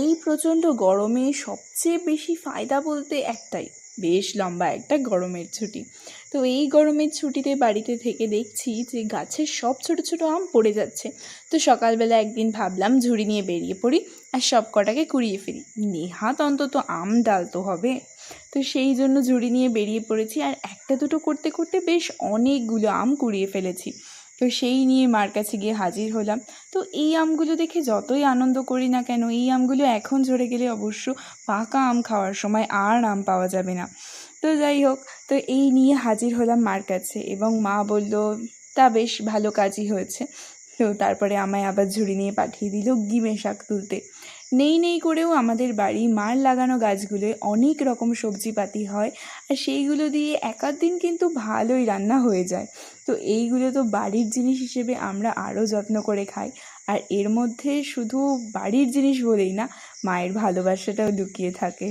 এই প্রচণ্ড গরমে সবচেয়ে বেশি ফায়দা বলতে একটাই, বেশ লম্বা একটা গরমের ছুটি। তো এই গরমের ছুটিতে বাড়িতে থেকে দেখছি যে গাছের সব ছোট ছোট আম পড়ে যাচ্ছে। তো সকালবেলা একদিন ভাবলাম ঝুড়ি নিয়ে বেরিয়ে পড়ি আর সব কটাকে কুড়িয়ে ফেলি, নেহাত অন্তত আম ডাল তো হবে। তো সেই জন্য ঝুড়ি নিয়ে বেরিয়ে পড়েছি, আর একটা দুটো করতে করতে বেশ অনেকগুলো আম কুড়িয়ে ফেলেছি। তো সেই নিয়ে মার কাছে গিয়ে হাজির হলাম। তো এই আমগুলো দেখে যতই আনন্দ করি না কেন, এই আমগুলো এখন ঝরে গেলে অবশ্য পাকা আম খাওয়ার সময় আর আম পাওয়া যাবে না। তো যাই হোক, তো এই নিয়ে হাজির হলাম মার কাছে, এবং মা বলল তা বেশ ভালো কাজই হয়েছে। তো তারপরে আমায় আবার ঝুড়ি নিয়ে পাঠিয়ে দিল গিমে শাক তুলতে। নেই নেই করেও আমাদের বাড়ি মার লাগানো গাছগুলোয় অনেক রকম সবজিপাতি হয়, আর সেইগুলো দিয়ে এক আধ দিন কিন্তু ভালোই রান্না হয়ে যায়। তো এইগুলো তো বাড়ির জিনিস হিসেবে আমরা আরও যত্ন করে খাই। আর এর মধ্যে শুধু বাড়ির জিনিস বলেই না, মায়ের ভালোবাসাটাও লুকিয়ে থাকে।